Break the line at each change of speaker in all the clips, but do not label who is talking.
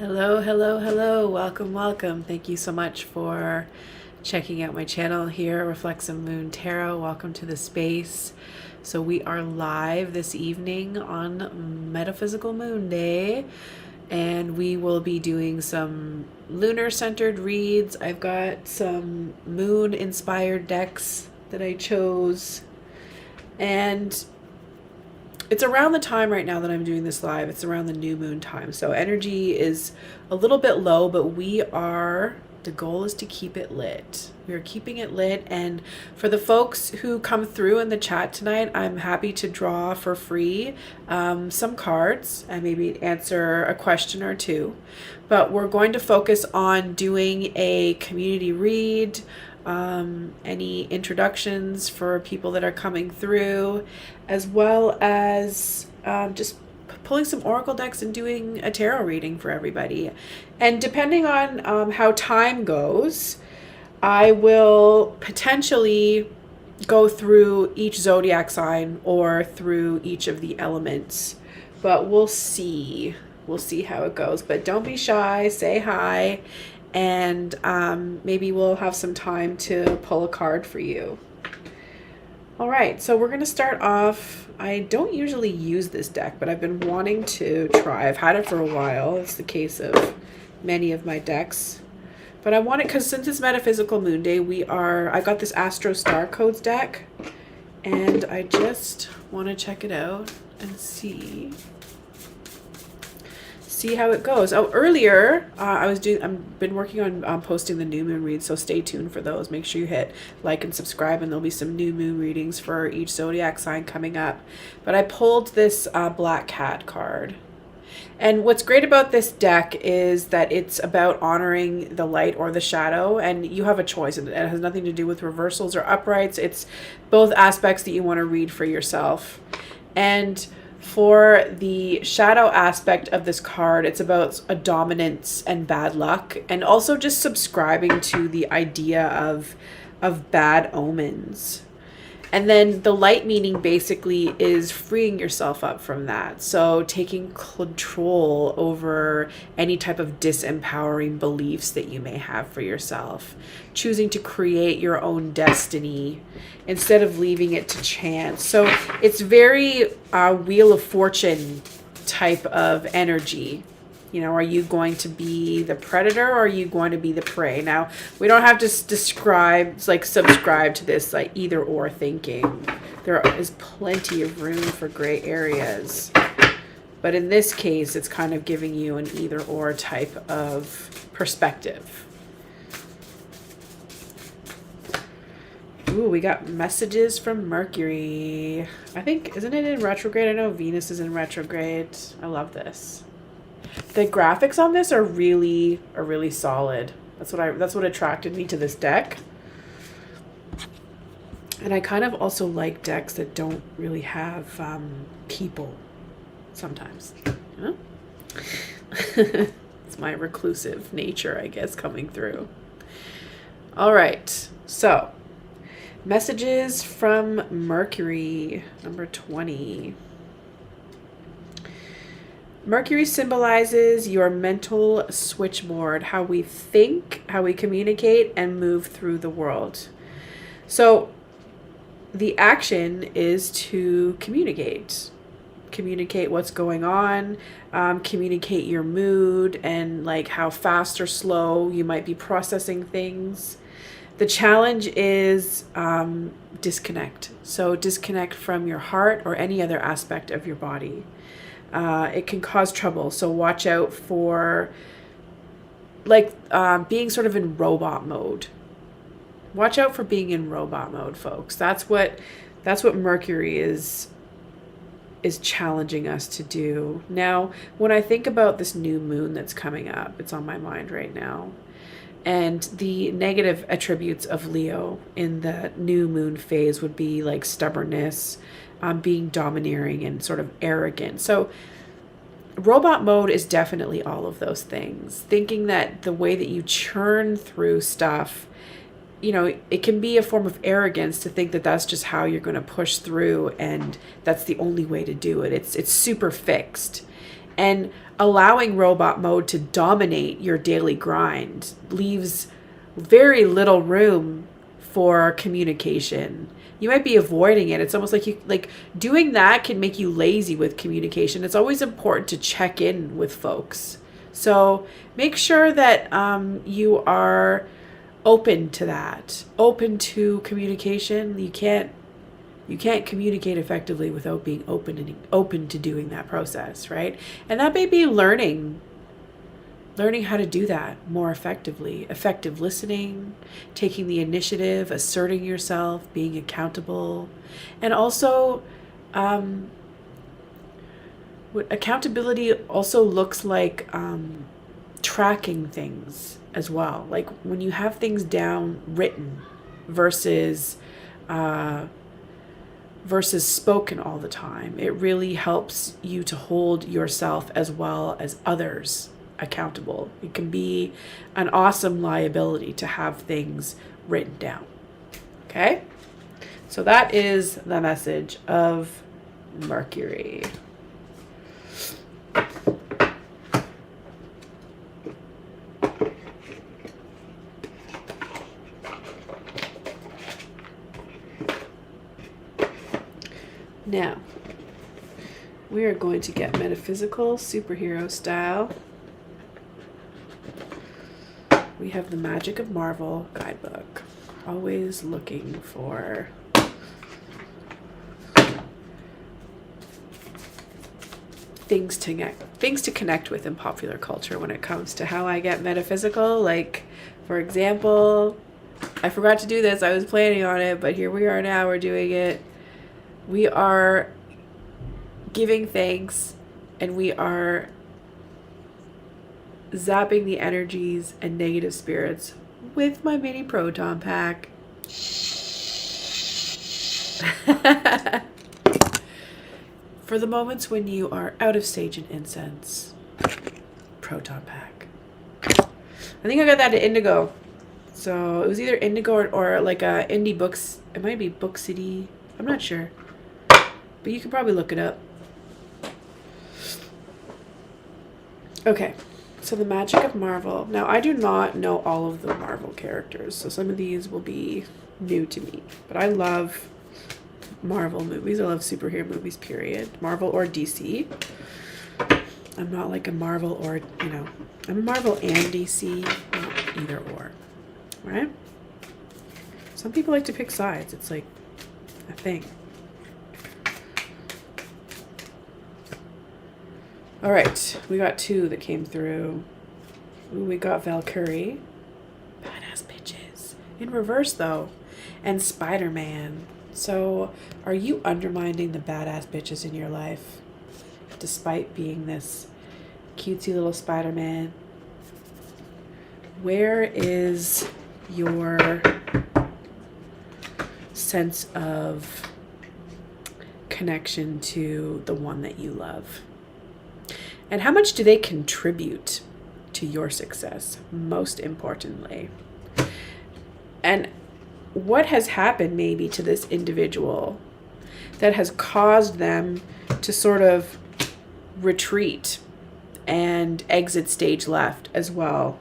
Hello, hello, hello. Welcome, welcome. Thank you so much for checking out my channel here, Reflexive Moon Tarot. Welcome to the space. So we are live this evening on Metaphysical Moonday, and we will be doing some lunar-centered reads. I've got some moon-inspired decks that I chose, and it's around the time right now that I'm doing this live. It's around the new moon time. So energy is a little bit low, but the goal is to keep it lit. We're keeping it lit. And for the folks who come through in the chat tonight, I'm happy to draw for free some cards and maybe answer a question or two. But we're going to focus on doing a community read, any introductions for people that are coming through, as well as just pulling some oracle decks and doing a tarot reading for everybody. And depending on how time goes, I will potentially go through each zodiac sign or through each of the elements, but we'll see how it goes. But don't be shy, say hi, and maybe we'll have some time to pull a card for you. All right, so we're going to start off. I don't usually use this deck, but I've been wanting to try. I've had it for a while. It's the case of many of my decks. But I want it because since it's Metaphysical Moonday, I got this Astro Star Codes deck, and I just want to check it out and see how it goes. Oh, earlier I've been working on posting the new moon reads, so stay tuned for those. Make sure you hit like and subscribe, and there'll be some new moon readings for each zodiac sign coming up. But I pulled this Black Cat card. And what's great about this deck is that it's about honoring the light or the shadow, and you have a choice. It has nothing to do with reversals or uprights. It's both aspects that you want to read for yourself. And for the shadow aspect of this card, it's about a dominance and bad luck, and also just subscribing to the idea of bad omens. And then the light meaning basically is freeing yourself up from that. So taking control over any type of disempowering beliefs that you may have for yourself. Choosing to create your own destiny instead of leaving it to chance. So it's very Wheel of Fortune type of energy. You know, are you going to be the predator or are you going to be the prey? Now, we don't have to subscribe to this like either or thinking. There is plenty of room for gray areas. But in this case, it's kind of giving you an either or type of perspective. Ooh, we got messages from Mercury. I think, isn't it in retrograde? I know Venus is in retrograde. I love this. The graphics on this are really solid. That's what attracted me to this deck. And I kind of also like decks that don't really have people sometimes. You know? It's my reclusive nature, I guess, coming through. All right. So, messages from Mercury, number 20. Mercury symbolizes your mental switchboard, how we think, how we communicate, and move through the world. So the action is to communicate. Communicate what's going on, communicate your mood, and like how fast or slow you might be processing things. The challenge is disconnect. So disconnect from your heart or any other aspect of your body. It can cause trouble, so watch out for being sort of in robot mode. Watch out for being in robot mode, folks. That's what Mercury is challenging us to do. Now, when I think about this new moon that's coming up, it's on my mind right now. And the negative attributes of Leo in the new moon phase would be like stubbornness, being domineering and sort of arrogant. So robot mode is definitely all of those things. Thinking that the way that you churn through stuff, you know, it can be a form of arrogance to think that that's just how you're going to push through and that's the only way to do it. It's super fixed. And allowing robot mode to dominate your daily grind leaves very little room for communication. You might be avoiding it. It's almost like doing that can make you lazy with communication. It's always important to check in with folks. So make sure that you are open to that, open to communication. You can't communicate effectively without being open to doing that process, right? And that may be learning how to do that more effectively, effective listening, taking the initiative, asserting yourself, being accountable. And also what accountability also looks like, tracking things as well. Like when you have things down written versus spoken all the time, it really helps you to hold yourself as well as others accountable. It can be an awesome liability to have things written down. Okay? So that is the message of Mercury. Now, we are going to get metaphysical, superhero style. We have the Magic of Marvel guidebook. Always looking for things to connect with in popular culture when it comes to how I get metaphysical. Like, for example, I forgot to do this. I was planning on it, but here we are now. We're doing it. We are giving thanks, and we are zapping the energies and negative spirits with my mini proton pack. For the moments when you are out of sage and incense, proton pack. I think I got that at Indigo. So it was either Indigo or like a indie books. It might be Book City. I'm not sure. But you can probably look it up. Okay, so the Magic of Marvel. Now, I do not know all of the Marvel characters, so some of these will be new to me. But I love Marvel movies. I love superhero movies, period. Marvel or DC. I'm not like a Marvel or, I'm a Marvel and DC, not either or. Right? Some people like to pick sides. It's like a thing. All right, we got two that came through. Ooh, we got Valkyrie. Badass bitches. In reverse, though. And Spider-Man. So, are you undermining the badass bitches in your life? Despite being this cutesy little Spider-Man? Where is your sense of connection to the one that you love? And how much do they contribute to your success, most importantly? And what has happened maybe to this individual that has caused them to sort of retreat and exit stage left as well?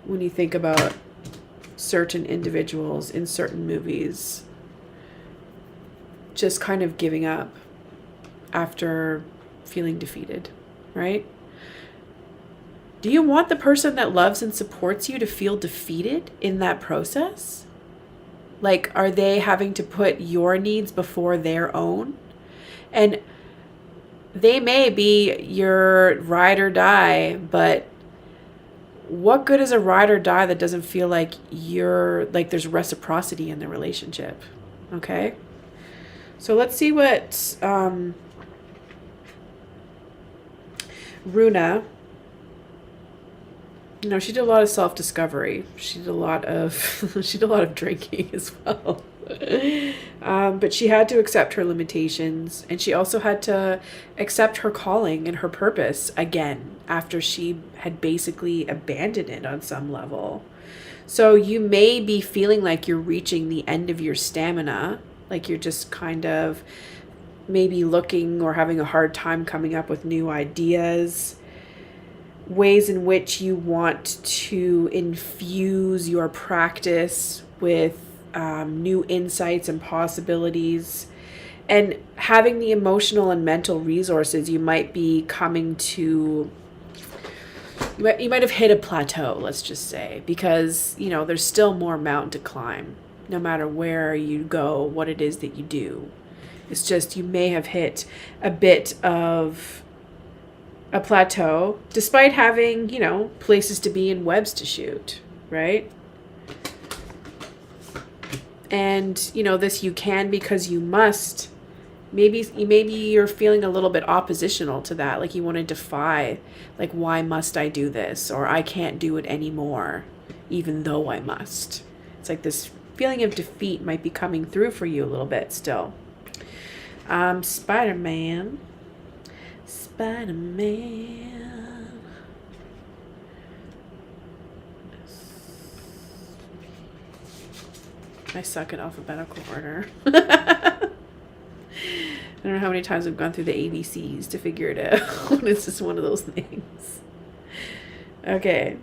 When you think about certain individuals in certain movies just kind of giving up after feeling defeated, right? Do you want the person that loves and supports you to feel defeated in that process? Like, are they having to put your needs before their own? And they may be your ride or die, but what good is a ride or die that doesn't feel like there's reciprocity in the relationship? Okay? So let's see what Runa, she did a lot of self-discovery. She did a lot of drinking as well. But she had to accept her limitations, and she also had to accept her calling and her purpose again after she had basically abandoned it on some level. So you may be feeling like you're reaching the end of your stamina, like you're just kind of maybe looking or having a hard time coming up with new ideas, ways in which you want to infuse your practice with new insights and possibilities, and having the emotional and mental resources. You might be coming to, you might have hit a plateau, let's just say, because, you know, there's still more mountain to climb, no matter where you go, what it is that you do. It's just you may have hit a bit of a plateau, despite having, you know, places to be and webs to shoot, right? And, you know, this you can because you must. Maybe you're feeling a little bit oppositional to that, like you want to defy, like, why must I do this? Or I can't do it anymore, even though I must. It's like this feeling of defeat might be coming through for you a little bit still. Spider-Man. I suck at alphabetical order. I don't know how many times I've gone through the ABCs to figure it out. It's just one of those things. Okay.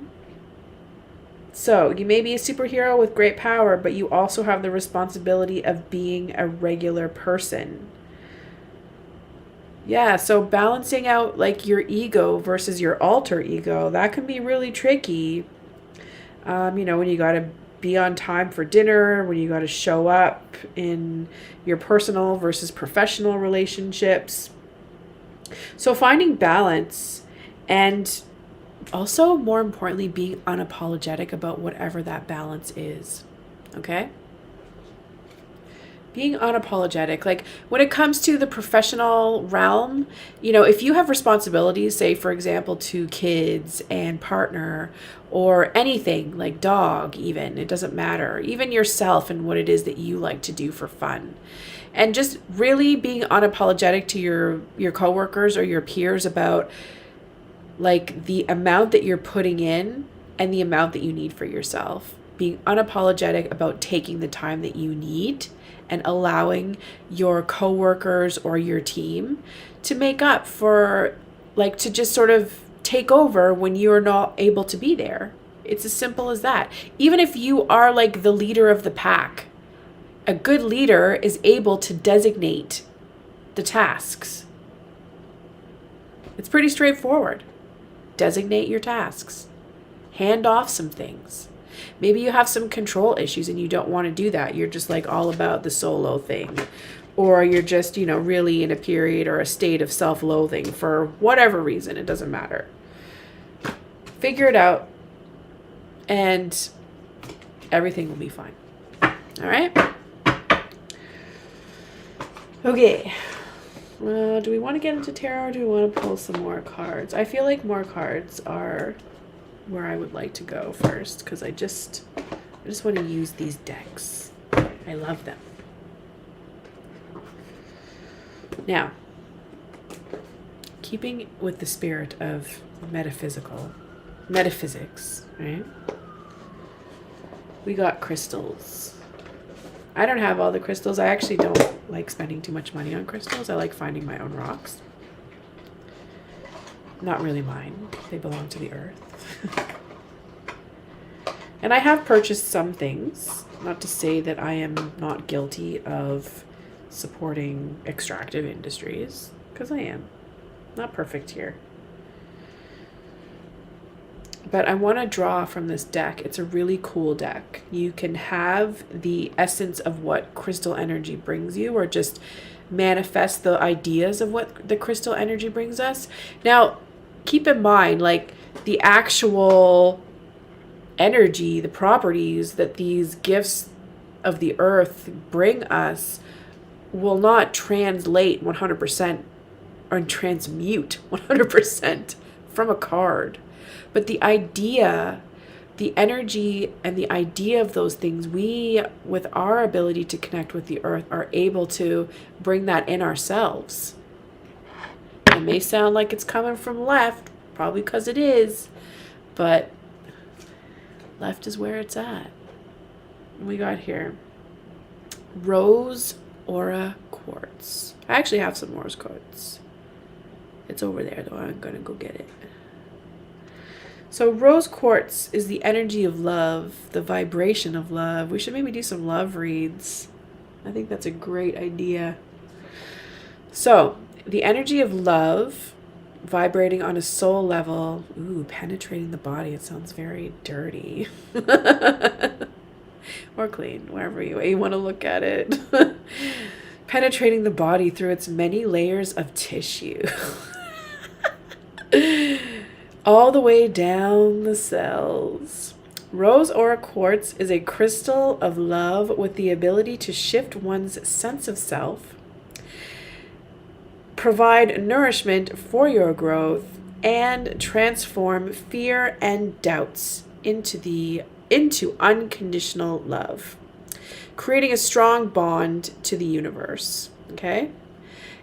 So you may be a superhero with great power, but you also have the responsibility of being a regular person. Yeah, so balancing out like your ego versus your alter ego, that can be really tricky. You know, when you got to be on time for dinner, when you got to show up in your personal versus professional relationships. So finding balance, and also more importantly, being unapologetic about whatever that balance is. Okay? Being unapologetic. Like when it comes to the professional realm, you know, if you have responsibilities, say for example, to kids and partner or anything like dog, even, it doesn't matter, even yourself and what it is that you like to do for fun. And just really being unapologetic to your coworkers or your peers about like the amount that you're putting in and the amount that you need for yourself. Being unapologetic about taking the time that you need and allowing your coworkers or your team to make up for, like, to just sort of take over when you're not able to be there. It's as simple as that. Even if you are like the leader of the pack, a good leader is able to designate the tasks. It's pretty straightforward. Designate your tasks. Hand off some things. Maybe you have some control issues and you don't want to do that. You're just like all about the solo thing. Or you're just, you know, really in a period or a state of self-loathing for whatever reason. It doesn't matter. Figure it out and everything will be fine. All right? Okay. Do we want to get into tarot or do we want to pull some more cards? I feel like more cards are where I would like to go first because I just want to use these decks. I love them. Now, keeping with the spirit of metaphysics, right? We got crystals. I don't have all the crystals. I actually don't like spending too much money on crystals. I like finding my own rocks. Not really mine. They belong to the earth. And I have purchased some things. Not to say that I am not guilty of supporting extractive industries, because I am. Not perfect here. But I want to draw from this deck. It's a really cool deck. You can have the essence of what crystal energy brings you, or just manifest the ideas of what the crystal energy brings us. Now, keep in mind, like, the actual energy, the properties that these gifts of the earth bring us will not translate 100% or transmute 100% from a card. But the idea, the energy, and the idea of those things, we, with our ability to connect with the earth, are able to bring that in ourselves. It may sound like it's coming from left, probably because it is, but left is where it's at. What we got here? Rose Aura Quartz. I actually have some rose quartz. It's over there though. I'm gonna go get it. So rose quartz is the energy of love, the vibration of love. We should maybe do some love reads. I think that's a great idea. So the energy of love vibrating on a soul level. Ooh, penetrating the body. It sounds very dirty. Or clean, wherever you want to look at it. Penetrating the body through its many layers of tissue. All the way down the cells. Rose aura quartz is a crystal of love with the ability to shift one's sense of self, provide nourishment for your growth, and transform fear and doubts into unconditional love, creating a strong bond to the universe. Okay?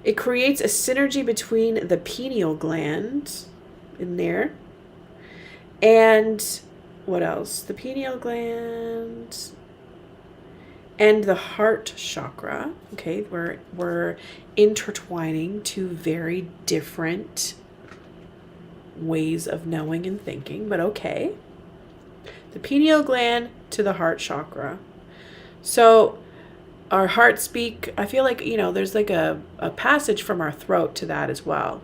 It creates a synergy between the pineal gland in there and what else? The pineal gland and the heart chakra. Okay, we're intertwining two very different ways of knowing and thinking, but okay. The pineal gland to the heart chakra. So our heart speak, I feel like, there's like a passage from our throat to that as well.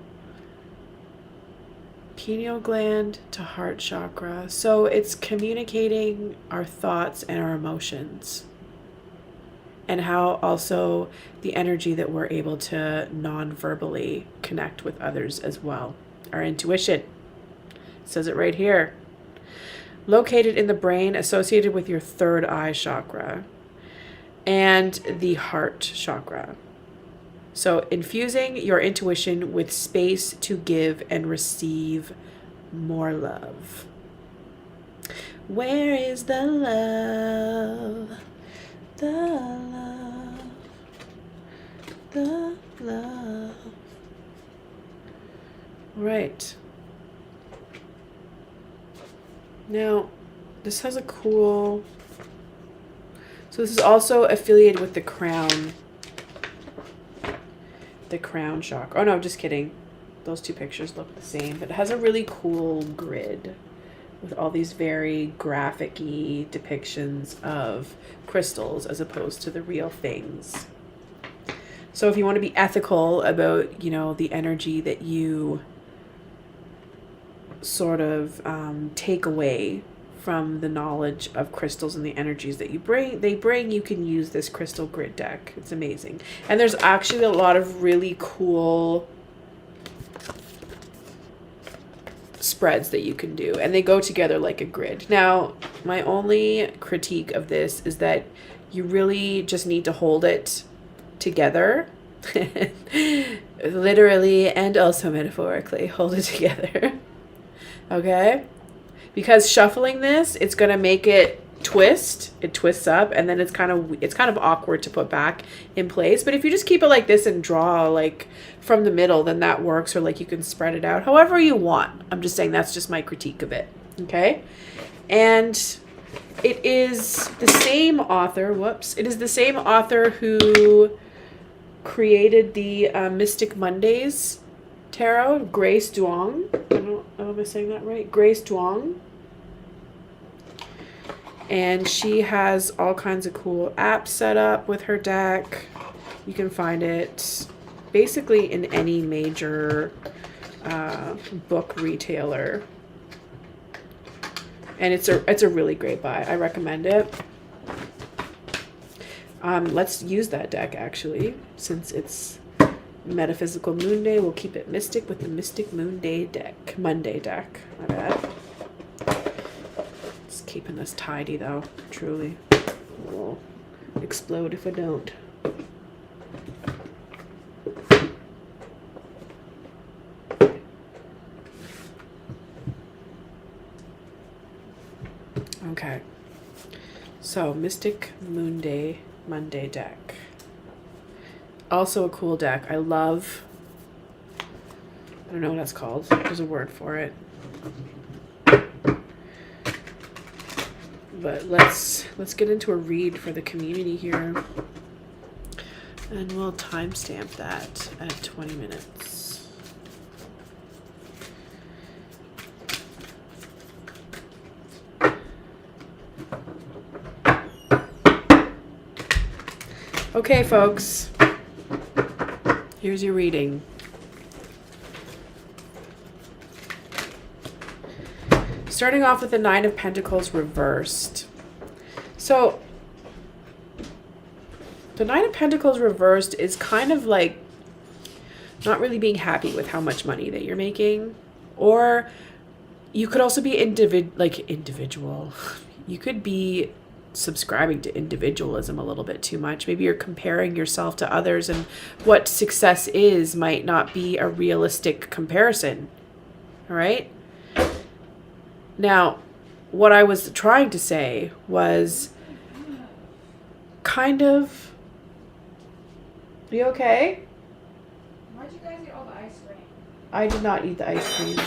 Pineal gland to heart chakra. So it's communicating our thoughts and our emotions. And how also the energy that we're able to non-verbally connect with others as well. Our intuition. It says it right here. Located in the brain, associated with your third eye chakra and the heart chakra. So infusing your intuition with space to give and receive more love. Where is the love? The love. The love. Right. Now, this has a cool... So this is also affiliated with the crown. The crown chakra. Oh no, just kidding. Those two pictures look the same, but it has a really cool grid with all these very graphic-y depictions of crystals as opposed to the real things. So if you want to be ethical about, the energy that you sort of take away from the knowledge of crystals and the energies that you bring, you can use this crystal grid deck. It's amazing. And there's actually a lot of really cool spreads that you can do, and they go together like a grid. Now, my only critique of this is that you really just need to hold it together. Literally and also metaphorically, hold it together. Okay? Because shuffling this, it's going to make it twist. It twists up, and then it's kind of awkward to put back in place. But if you just keep it like this and draw like from the middle, then that works. Or like you can spread it out however you want. I'm just saying that's just my critique of it. Okay? And it is the same author. Whoops. It is the same author who created the Mystic Mondays Tarot, Grace Duong. I don't know, am I saying that right? Grace Duong. And she has all kinds of cool apps set up with her deck. You can find it basically in any major book retailer. And it's a really great buy. I recommend it. Let's use that deck actually, since it's Metaphysical Moonday. We'll keep it mystic with the Mystic Monday deck. My bad. It's keeping us tidy though, truly. We'll explode if I don't. Okay. So Mystic Monday deck. Also a cool deck. I don't know what that's called. There's a word for it. But let's get into a read for the community here. And we'll timestamp that at 20 minutes. Okay, folks. Here's your reading. Starting off with the Nine of Pentacles reversed. So, the Nine of Pentacles reversed is kind of like not really being happy with how much money that you're making. Or you could also be individual. You could be subscribing to individualism a little bit too much. Maybe you're comparing yourself to others, and what success is might not be a realistic comparison. All right? Now, what I was trying to say was kind of... Are you okay?
Why'd you guys eat all the ice cream?
I did not eat the ice cream.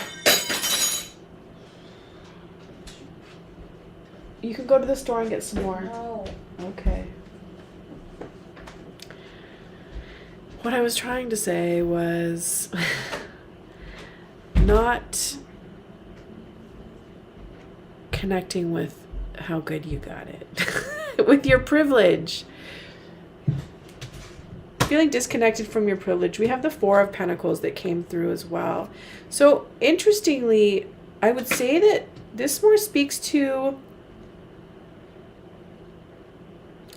You can go to the store and get some more.
No.
Okay. What I was trying to say was not connecting with how good you got it. With your privilege. Feeling disconnected from your privilege. We have the Four of Pentacles that came through as well. So interestingly, I would say that this more speaks to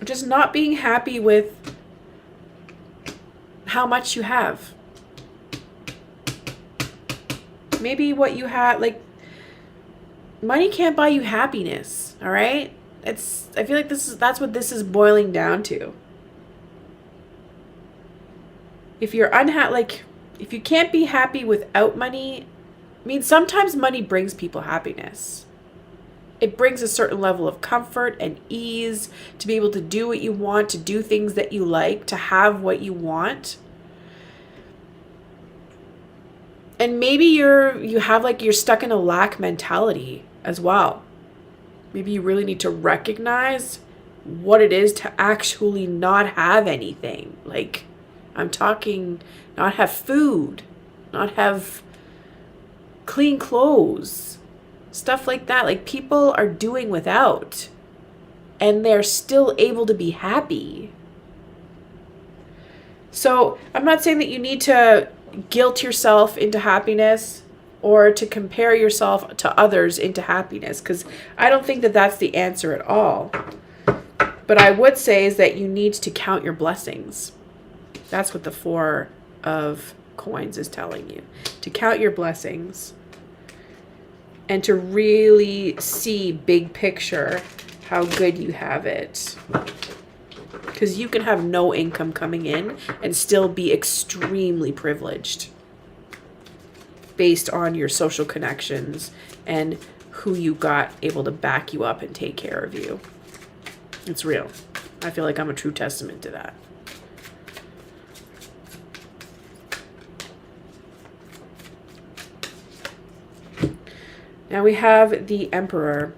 just not being happy with how much you have. Maybe what you have, like, money can't buy you happiness, all right? I feel like that's what this is boiling down to. If you're if you can't be happy without money, I mean, sometimes money brings people happiness. It brings a certain level of comfort and ease to be able to do what you want, to do things that you like, to have what you want. And maybe you're stuck in a lack mentality as well. Maybe you really need to recognize what it is to actually not have anything. Like, I'm talking not have food, not have clean clothes, stuff like that. Like, people are doing without, and they're still able to be happy. So I'm not saying that you need to guilt yourself into happiness or to compare yourself to others into happiness, because I don't think that that's the answer at all. But I would say is that you need to count your blessings. That's what the Four of Coins is telling you. To count your blessings and to really see big picture how good you have it. Because you can have no income coming in and still be extremely privileged based on your social connections and who you got able to back you up and take care of you. It's real. I feel like I'm a true testament to that. Now we have the Emperor.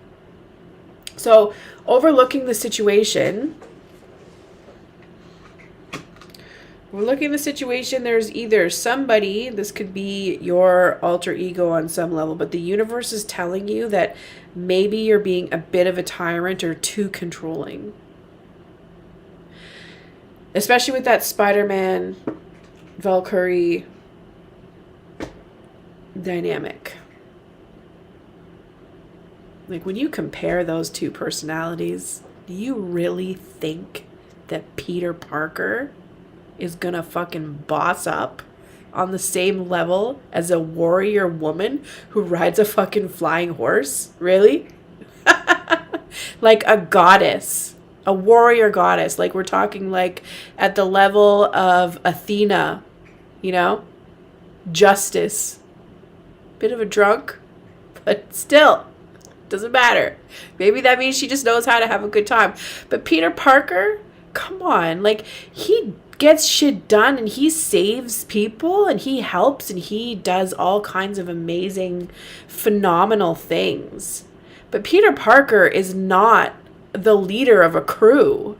So, overlooking the situation, there's either somebody, this could be your alter ego on some level, but the universe is telling you that maybe you're being a bit of a tyrant or too controlling. Especially with that Spider-Man, Valkyrie dynamic. Like, when you compare those two personalities, do you really think that Peter Parker is gonna fucking boss up on the same level as a warrior woman who rides a fucking flying horse? Really? Like a goddess, a warrior goddess. Like, we're talking like at the level of Athena, you know? Justice. Bit of a drunk, but still. Doesn't matter. Maybe that means she just knows how to have a good time. But Peter Parker, come on. Like, he gets shit done and he saves people and he helps and he does all kinds of amazing, phenomenal things. But Peter Parker is not the leader of a crew.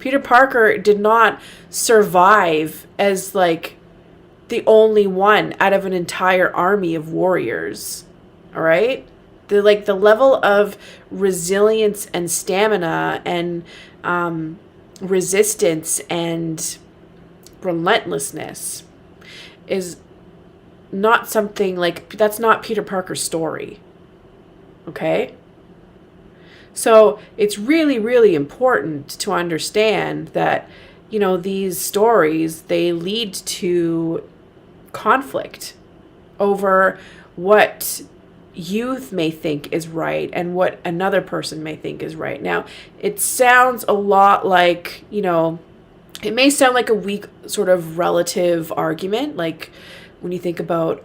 Peter Parker did not survive as like the only one out of an entire army of warriors. All right? The level of resilience and stamina and resistance and relentlessness is not something like, that's not Peter Parker's story. Okay? So it's really, really important to understand that, you know, these stories, they lead to conflict over what youth may think is right and what another person may think is right. Now, it sounds a lot like, you know, it may sound like a weak sort of relative argument, like when you think about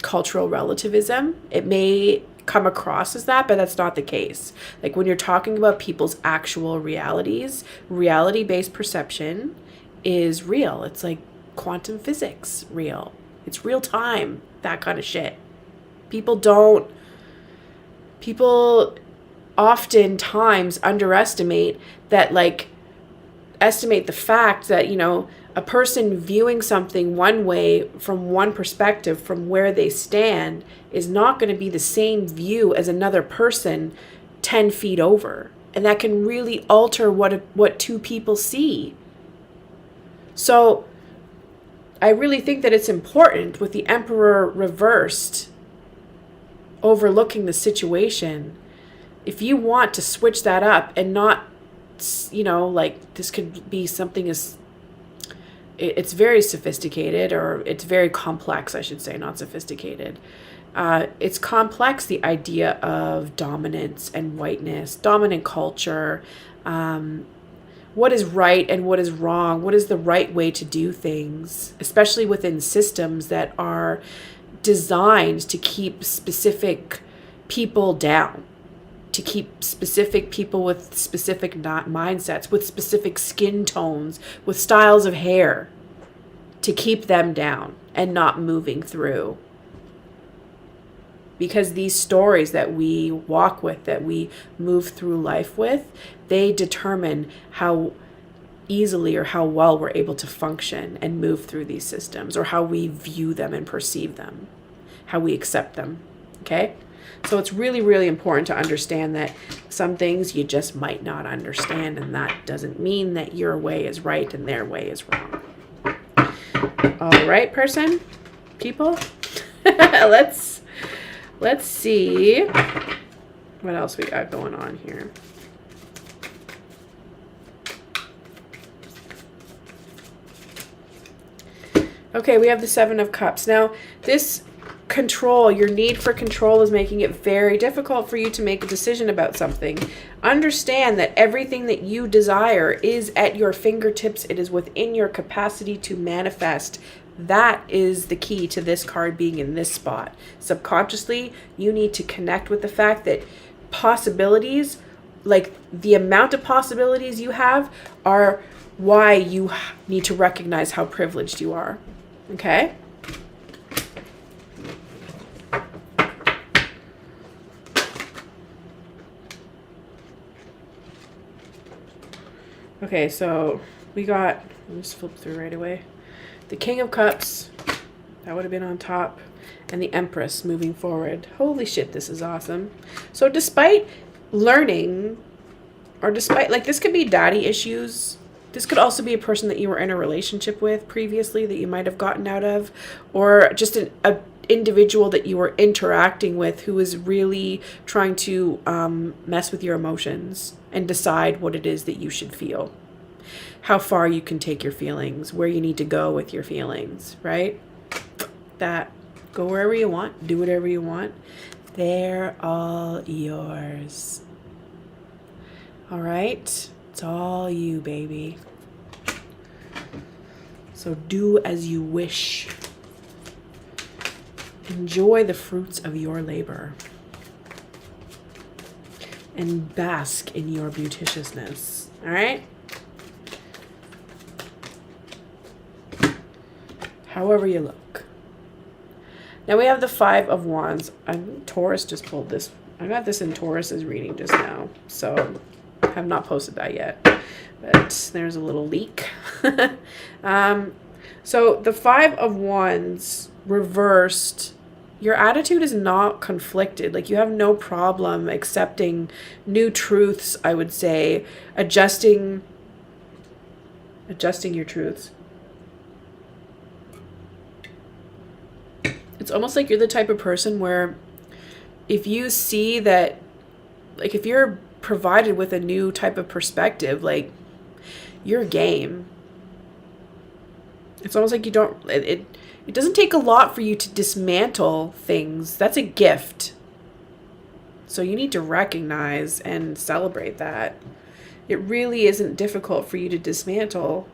cultural relativism, it may come across as that, but that's not the case. Like when you're talking about people's actual realities, reality-based perception is real. It's like quantum physics real. It's real time, that kind of shit. People oftentimes underestimate that, like, estimate the fact that, you know, a person viewing something one way from one perspective from where they stand is not going to be the same view as another person 10 feet over. And that can really alter what two people see. So I really think that it's important, with the Emperor reversed, overlooking the situation, if you want to switch that up and not, you know, like this could be something as, it's very sophisticated, or it's very complex, I should say, not sophisticated. It's complex, the idea of dominance and whiteness, dominant culture, what is right and what is wrong, what is the right way to do things, especially within systems that are designed to keep specific people down, to keep specific people with specific mindsets, with specific skin tones, with styles of hair, to keep them down and not moving through. Because these stories that we walk with, that we move through life with, they determine how easily or how well we're able to function and move through these systems, or how we view them and perceive them, how we accept them. Okay? So it's really, really important to understand that some things you just might not understand, and that doesn't mean that your way is right and their way is wrong. All right, people, let's see what else we got going on here. Okay, we have the Seven of Cups. Now, this control, your need for control, is making it very difficult for you to make a decision about something. Understand that everything that you desire is at your fingertips. It is within your capacity to manifest. That is the key to this card being in this spot. Subconsciously, you need to connect with the fact that possibilities, like the amount of possibilities you have, are why you need to recognize how privileged you are. Okay? Okay, so we got, let me just flip through right away. The King of Cups, that would have been on top, and the Empress moving forward. Holy shit, this is awesome. So despite learning, or despite, like, this could be daddy issues. This could also be a person that you were in a relationship with previously that you might have gotten out of, or just an individual that you were interacting with who is really trying to mess with your emotions and decide what it is that you should feel, how far you can take your feelings, where you need to go with your feelings, right? That, go wherever you want, do whatever you want. They're all yours. All right? It's all you, baby. So do as you wish. Enjoy the fruits of your labor. And bask in your beauticiousness. All right? However you look. Now we have the Five of Wands. Taurus just pulled this. I got this in Taurus's reading just now. So I have not posted that yet. But right. There's a little leak. So the Five of Wands reversed, your attitude is not conflicted. Like, you have no problem accepting new truths, I would say, adjusting your truths. It's almost like you're the type of person where if you see that, like, if you're provided with a new type of perspective, like, you're game. It's almost like you don't, it doesn't take a lot for you to dismantle things. That's a gift. So you need to recognize and celebrate that. It really isn't difficult for you to dismantle.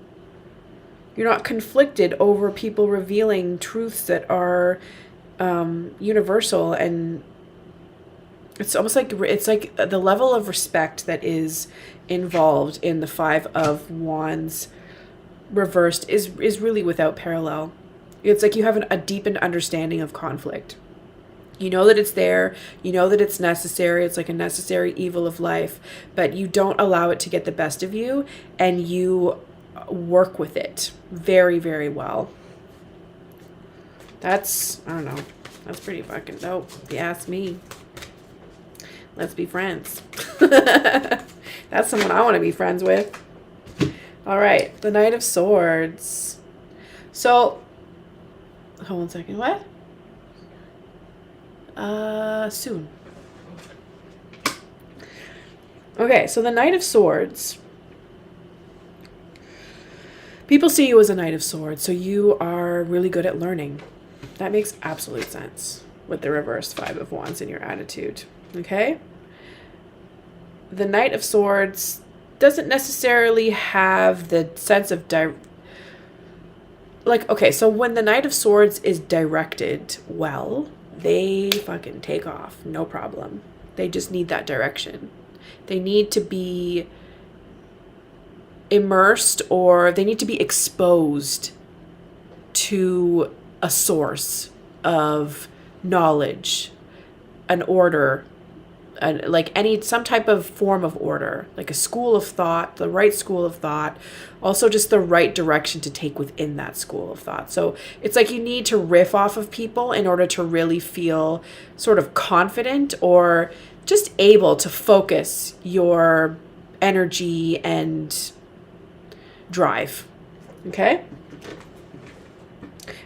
You're not conflicted over people revealing truths that are universal, and it's almost like the level of respect that is involved in the Five of Wands reversed is really without parallel. It's like you have a deepened understanding of conflict. You know that it's there. You know that it's necessary. It's like a necessary evil of life, but you don't allow it to get the best of you, and you work with it very, very well. That's, I don't know. That's pretty fucking dope, if you ask me. Let's be friends. That's someone I want to be friends with. All right, the Knight of Swords. So, hold on a second. What? Soon. Okay, so the Knight of Swords. People see you as a Knight of Swords, so you are really good at learning. That makes absolute sense with the reversed Five of Wands in your attitude. Okay? The Knight of Swords doesn't necessarily have the sense of okay, so when the Knight of Swords is directed well, they fucking take off, no problem. They just need that direction. They need to be immersed, or they need to be exposed to a source of knowledge, an order, like some type of form of order, like a school of thought, the right school of thought, also just the right direction to take within that school of thought. So it's like you need to riff off of people in order to really feel sort of confident, or just able to focus your energy and drive. Okay?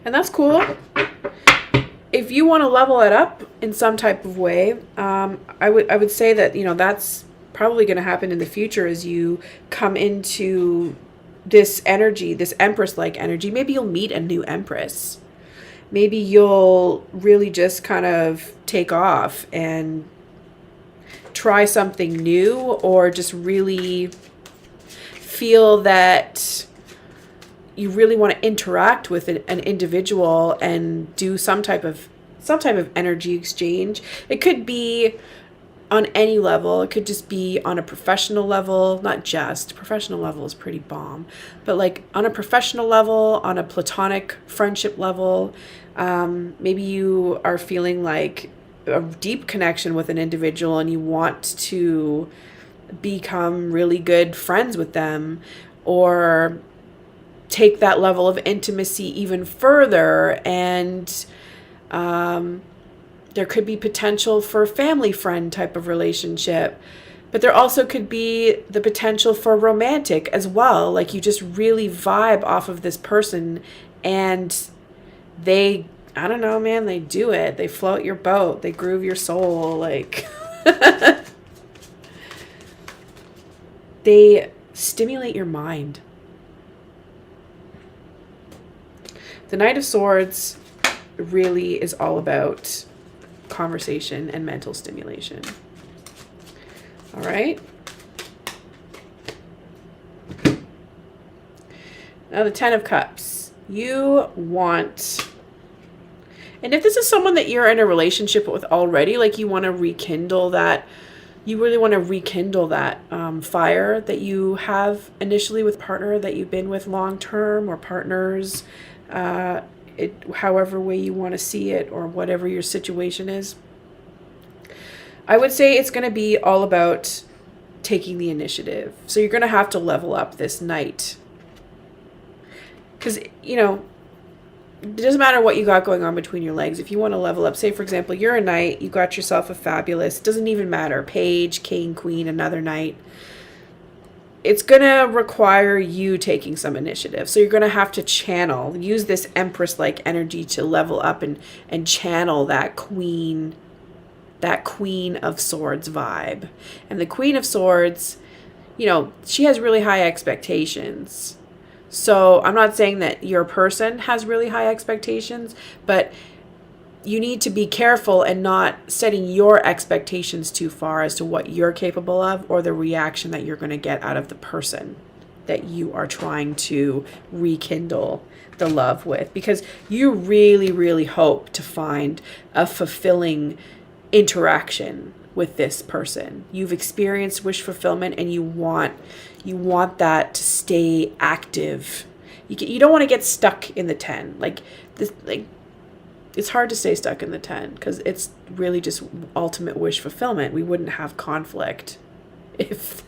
And that's cool. If you want to level it up in some type of way, I would say that, that's probably going to happen in the future as you come into this energy, this Empress-like energy. Maybe you'll meet a new Empress. Maybe you'll really just kind of take off and try something new, or just really feel that you really want to interact with an individual and do some type of energy exchange. It could be on any level. It could just be on a professional level, not just. Professional level is pretty bomb. But like on a professional level, on a platonic friendship level, maybe you are feeling like a deep connection with an individual and you want to become really good friends with them, or take that level of intimacy even further, and there could be potential for a family friend type of relationship, but there also could be the potential for romantic as well. Like you just really vibe off of this person, and they, I don't know, man, they do it. They float your boat. They groove your soul. Like they stimulate your mind. The Knight of Swords really is all about conversation and mental stimulation. All right. Now the Ten of Cups. You want, and if this is someone that you're in a relationship with already, like you want to rekindle that, you really want to rekindle that fire that you have initially with partner that you've been with long term, or partners, however way you want to see it, or whatever your situation is. I would say it's going to be all about taking the initiative. So you're going to have to level up this night. Because, you know, it doesn't matter what you got going on between your legs. If you want to level up, say, for example, you're a knight, you got yourself a fabulous, doesn't even matter, page, king, queen, another knight. It's going to require you taking some initiative. So you're going to have to use this Empress-like energy to level up and channel that Queen of Swords vibe. And the Queen of Swords, you know, she has really high expectations. So I'm not saying that your person has really high expectations, but you need to be careful and not setting your expectations too far as to what you're capable of or the reaction that you're going to get out of the person that you are trying to rekindle the love with. Because you really, really hope to find a fulfilling interaction with this person. You've experienced wish fulfillment and you want that to stay active. You don't want to get stuck in the 10. It's hard to stay stuck in the 10 because it's really just ultimate wish fulfillment. We wouldn't have conflict if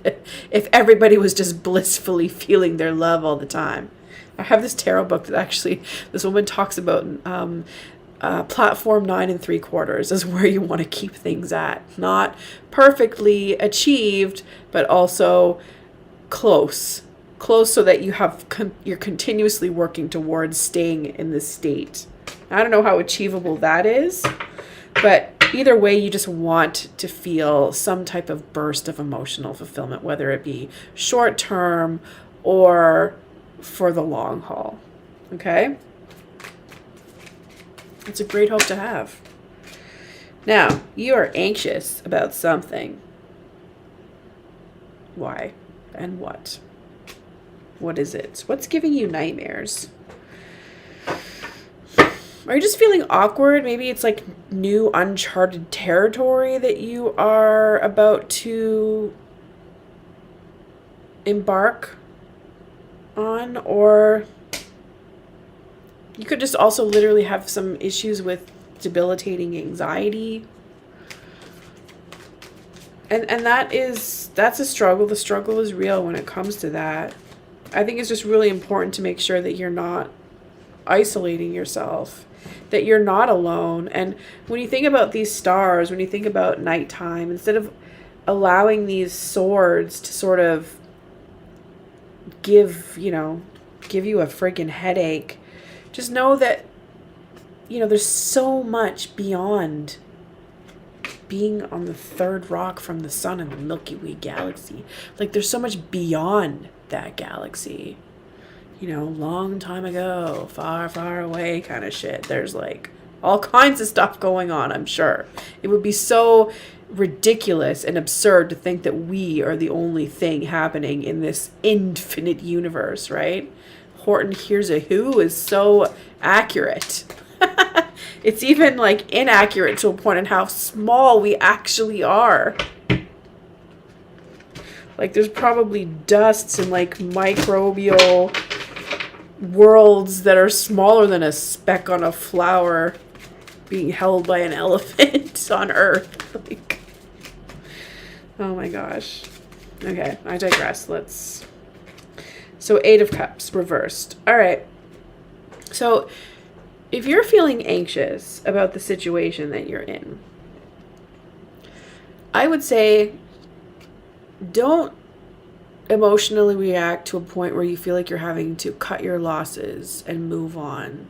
everybody was just blissfully feeling their love all the time. I have this tarot book that actually this woman talks about platform 9 3/4 is where you want to keep things at. Not perfectly achieved, but also close so that you're continuously working towards staying in this state. I don't know how achievable that is, but either way, you just want to feel some type of burst of emotional fulfillment, whether it be short term or for the long haul. Okay? It's a great hope to have. Now, you are anxious about something. Why and what? What is it? What's giving you nightmares? Are you just feeling awkward? Maybe it's like new uncharted territory that you are about to embark on, or you could just also literally have some issues with debilitating anxiety. And that's a struggle. The struggle is real when it comes to that. I think it's just really important to make sure that you're not isolating yourself, that you're not alone. And when you think about these stars, when you think about nighttime, instead of allowing these swords to sort of give you a freaking headache, just know that, there's so much beyond being on the third rock from the sun in the Milky Way galaxy. Like, there's so much beyond that galaxy. Long time ago, far, far away kind of shit. There's like all kinds of stuff going on, I'm sure. It would be so ridiculous and absurd to think that we are the only thing happening in this infinite universe, right? Horton Hears a Who is so accurate. It's even like inaccurate to a point in how small we actually are. Like, there's probably dusts and like microbial worlds that are smaller than a speck on a flower being held by an elephant on Earth. Like, oh my gosh. Okay, I digress. So 8 of Cups reversed. All right. So if you're feeling anxious about the situation that you're in, I would say don't emotionally react to a point where you feel like you're having to cut your losses and move on.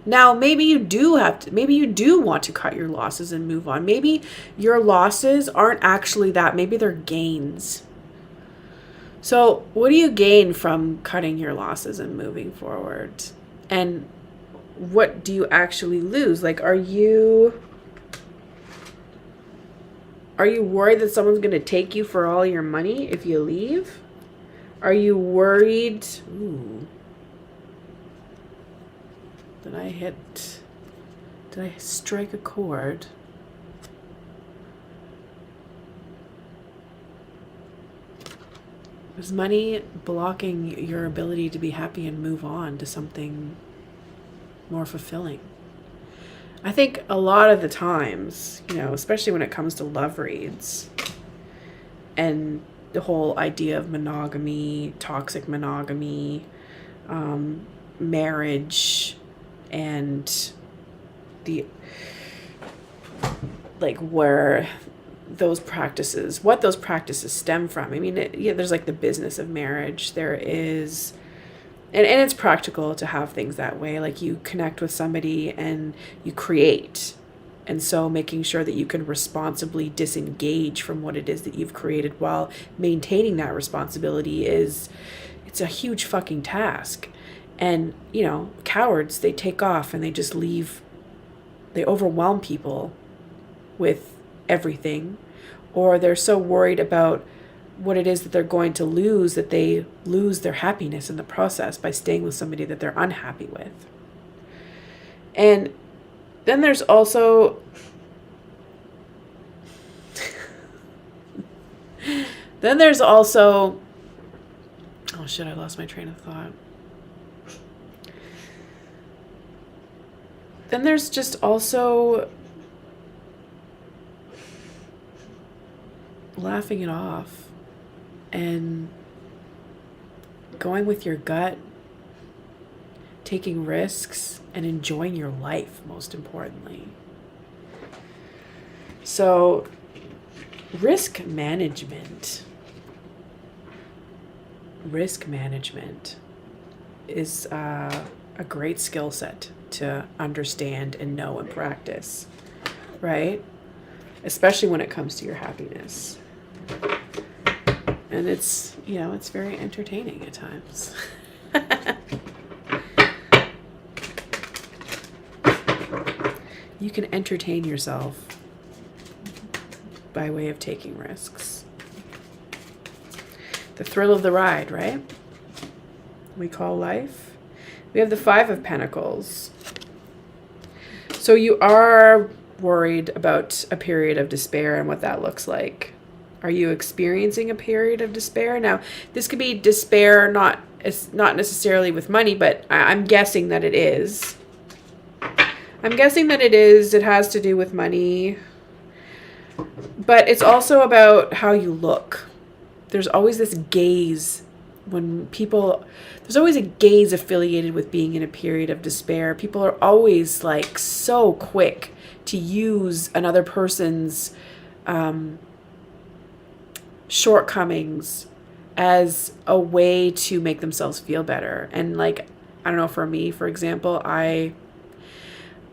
Now, maybe you do want to cut your losses and move on. Maybe your losses aren't actually that. Maybe they're gains. So what do you gain from cutting your losses and moving forward? And what do you actually lose? Like, are you worried that someone's going to take you for all your money if you leave? Are you worried? Ooh. Did I strike a chord? Is money blocking your ability to be happy and move on to something more fulfilling? I think a lot of the times, especially when it comes to love reads and the whole idea of monogamy, toxic monogamy, marriage, and the like where what those practices stem from. I mean, there's like the business of marriage. There is, and it's practical to have things that way. Like you connect with somebody and you create. And so making sure that you can responsibly disengage from what it is that you've created while maintaining that responsibility it's a huge fucking task. And, cowards, they take off and they just leave. They overwhelm people with everything, or they're so worried about what it is that they're going to lose that they lose their happiness in the process by staying with somebody that they're unhappy with. And then there's also oh shit, I lost my train of thought. Then there's just also laughing it off and going with your gut, taking risks, and enjoying your life, most importantly. So, risk management is a great skill set to understand and know and practice, right? Especially when it comes to your happiness. And it's very entertaining at times. You can entertain yourself by way of taking risks. The thrill of the ride, right? We call life. We have the Five of Pentacles. So you are worried about a period of despair and what that looks like. Are you experiencing a period of despair? Now, this could be despair, not necessarily with money, but I'm guessing that it is. It has to do with money. But it's also about how you look. There's always this gaze there's always a gaze affiliated with being in a period of despair. People are always like so quick to use another person's shortcomings as a way to make themselves feel better. And like, I don't know, for me, for example, I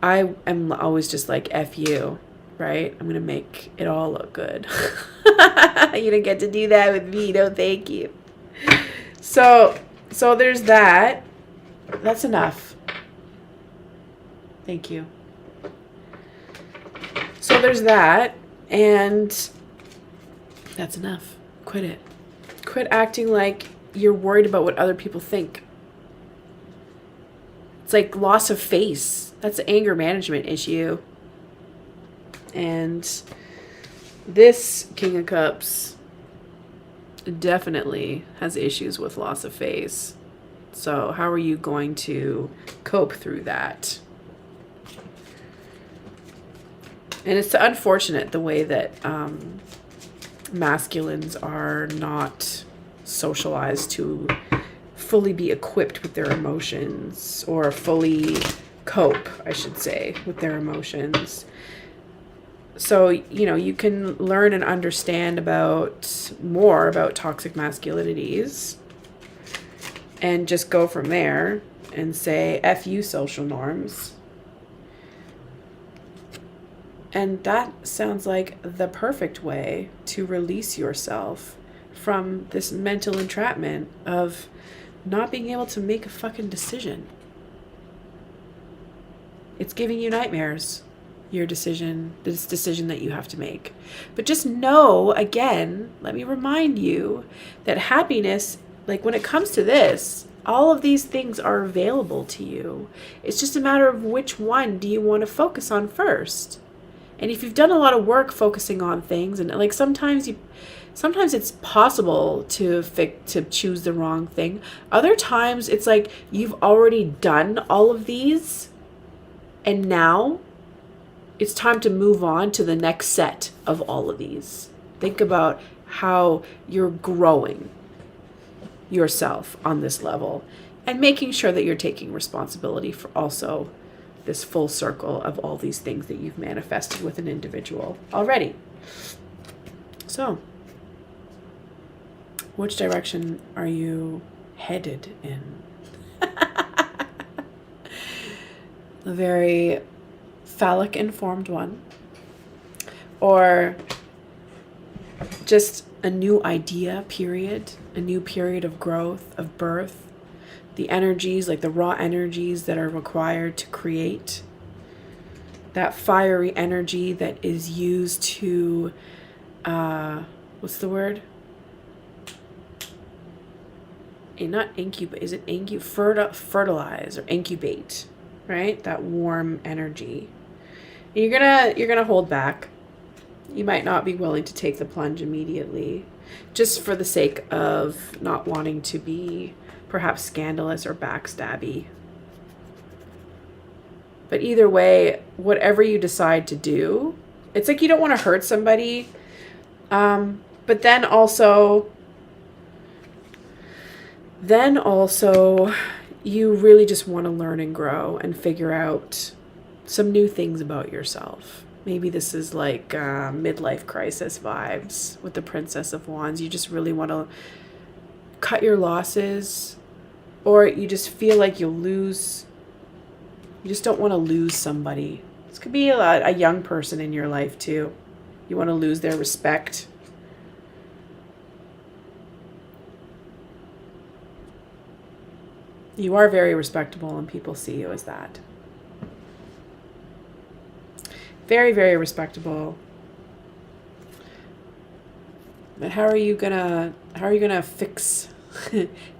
am always just like, F you, right? I'm going to make it all look good. You don't get to do that with me. No, thank you. So there's that. That's enough. Thank you. So there's that. And that's enough. Quit it. Quit acting like you're worried about what other people think. It's like loss of face. That's an anger management issue. And this King of Cups definitely has issues with loss of face. So how are you going to cope through that? And it's unfortunate the way that masculines are not socialized to fully be equipped with their emotions, or fully cope, I should say, with their emotions. So, you can learn and understand more about toxic masculinities and just go from there and say, F you, social norms. And that sounds like the perfect way to release yourself from this mental entrapment of not being able to make a fucking decision. It's giving you nightmares, this decision that you have to make. But just know, again, let me remind you that happiness, like when it comes to this, all of these things are available to you. It's just a matter of which one do you want to focus on first. And if you've done a lot of work focusing on things, and like sometimes it's possible to choose the wrong thing. Other times it's like you've already done all of these, and now it's time to move on to the next set of all of these. Think about how you're growing yourself on this level, and making sure that you're taking responsibility for also this full circle of all these things that you've manifested with an individual already. So, which direction are you headed in? A very phallic informed one, or just a new idea period, a new period of growth, of birth, the energies, like the raw energies that are required to create, that fiery energy that is used to, what's the word? Not incubate, is it fertilize or incubate, right? That warm energy. You're gonna hold back. You might not be willing to take the plunge immediately, just for the sake of not wanting to be perhaps scandalous or backstabby. But either way, whatever you decide to do, it's like you don't want to hurt somebody, but then also you really just want to learn and grow and figure out some new things about yourself. Maybe this is like midlife crisis vibes with the Princess of Wands. You just really want to cut your losses, or you just feel like you'll lose. You just don't want to lose somebody. This could be a young person in your life too. You want to lose their respect. You are very respectable and people see you as that. Very, very respectable. But how are you gonna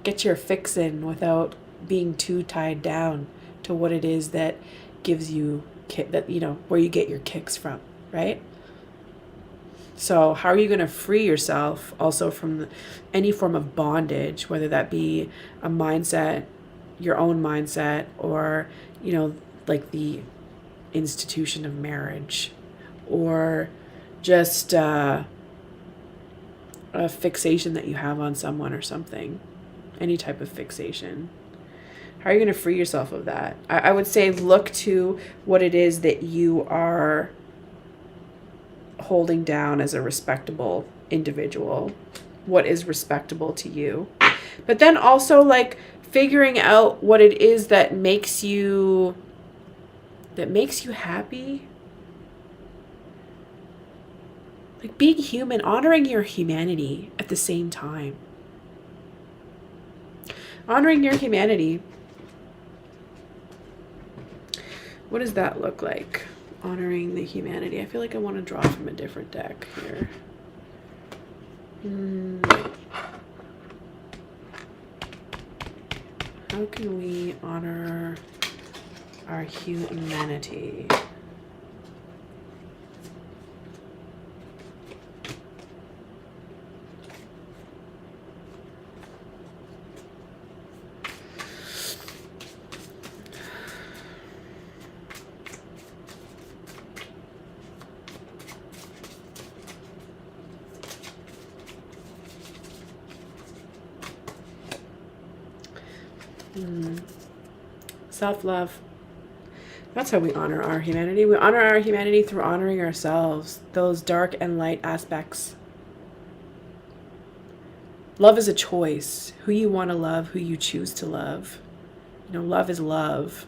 get your fix in without being too tied down to what it is that gives you where you get your kicks from, right? So how are you going to free yourself also from any form of bondage, whether that be a mindset, your own mindset, or like the institution of marriage, or just a fixation that you have on someone or something, any type of fixation. How are you going to free yourself of that? I would say look to what it is that you are holding down as a respectable individual. What is respectable to you? But then also like figuring out what it is that makes you happy. Like being human, honoring your humanity at the same time. Honoring your humanity. What does that look like? Honoring the humanity. I feel like I want to draw from a different deck here. How can we honor our humanity? Self-love. That's how we honor our humanity. We honor our humanity through honoring ourselves, those dark and light aspects. Love is a choice. Who you want to love, who you choose to love. Love is love.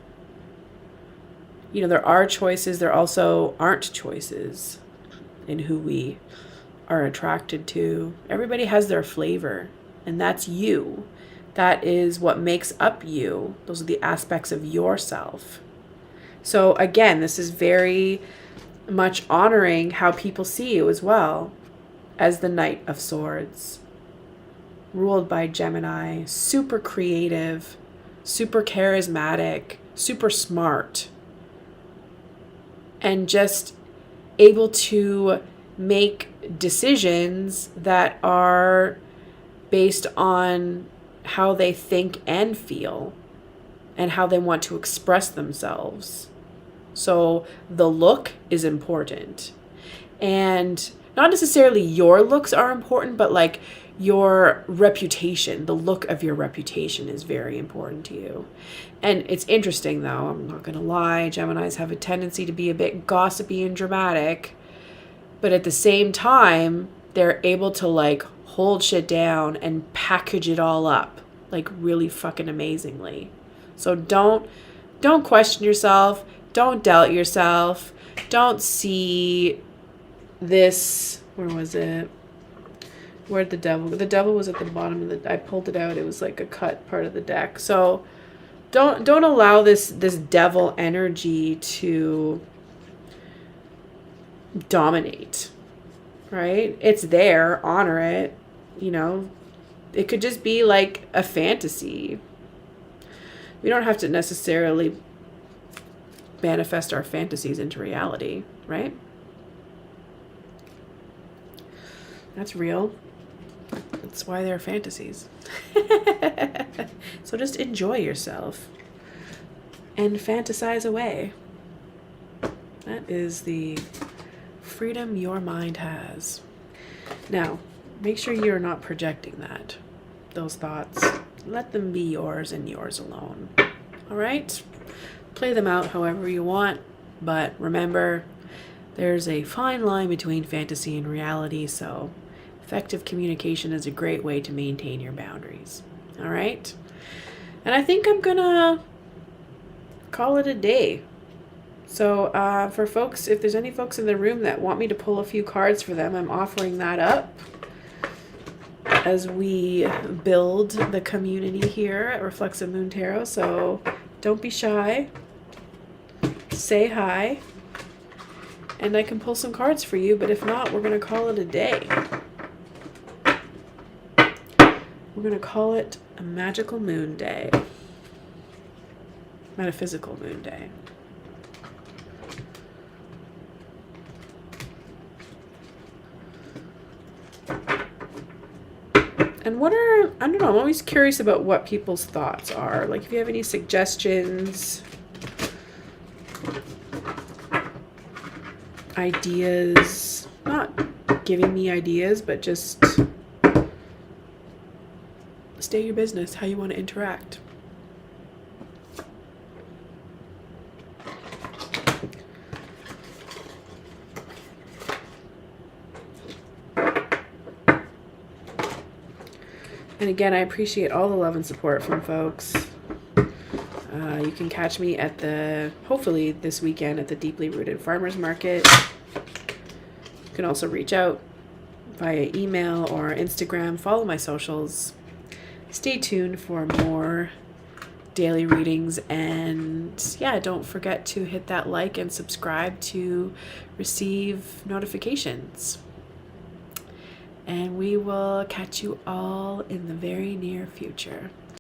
There are choices. There also aren't choices in who we are attracted to. Everybody has their flavor, and that's you. That is what makes up you. Those are the aspects of yourself. So again, this is very much honoring how people see you as well, as the Knight of Swords, ruled by Gemini, super creative, super charismatic, super smart, and just able to make decisions that are based on how they think and feel and how they want to express themselves. So the look is important. And not necessarily your looks are important, but like your reputation, the look of your reputation is very important to you. And it's interesting though, I'm not going to lie, Geminis have a tendency to be a bit gossipy and dramatic, but at the same time, they're able to like hold shit down and package it all up like really fucking amazingly. So don't question yourself, don't doubt yourself, don't see this, where was it? Where'd the devil was at the bottom of the, I pulled it out, it was like a cut part of the deck. So don't allow this devil energy to dominate, right? It's there, honor it, you know. It could just be like a fantasy. We don't have to necessarily manifest our fantasies into reality, right? That's real. That's why they're fantasies. So just enjoy yourself and fantasize away. That is the freedom your mind has. Now, make sure you're not projecting those thoughts. Let them be yours and yours alone. All right? Play them out however you want, but remember, there's a fine line between fantasy and reality, so effective communication is a great way to maintain your boundaries. All right? And I think I'm gonna call it a day. So for folks, if there's any folks in the room that want me to pull a few cards for them, I'm offering that up as we build the community here at Reflexive Moon Tarot. So don't be shy. Say hi. And I can pull some cards for you, but if not, we're going to call it a day. We're going to call it a magical moon day. Metaphysical moon day. And I don't know, I'm always curious about what people's thoughts are. Like if you have any suggestions, ideas, not giving me ideas, but just state your business, how you want to interact. And again, I appreciate all the love and support from folks. You can catch me at hopefully this weekend at the Deeply Rooted Farmers Market. You can also reach out via email or Instagram. Follow my socials. Stay tuned for more daily readings. And yeah, don't forget to hit that like and subscribe to receive notifications. And we will catch you all in the very near future.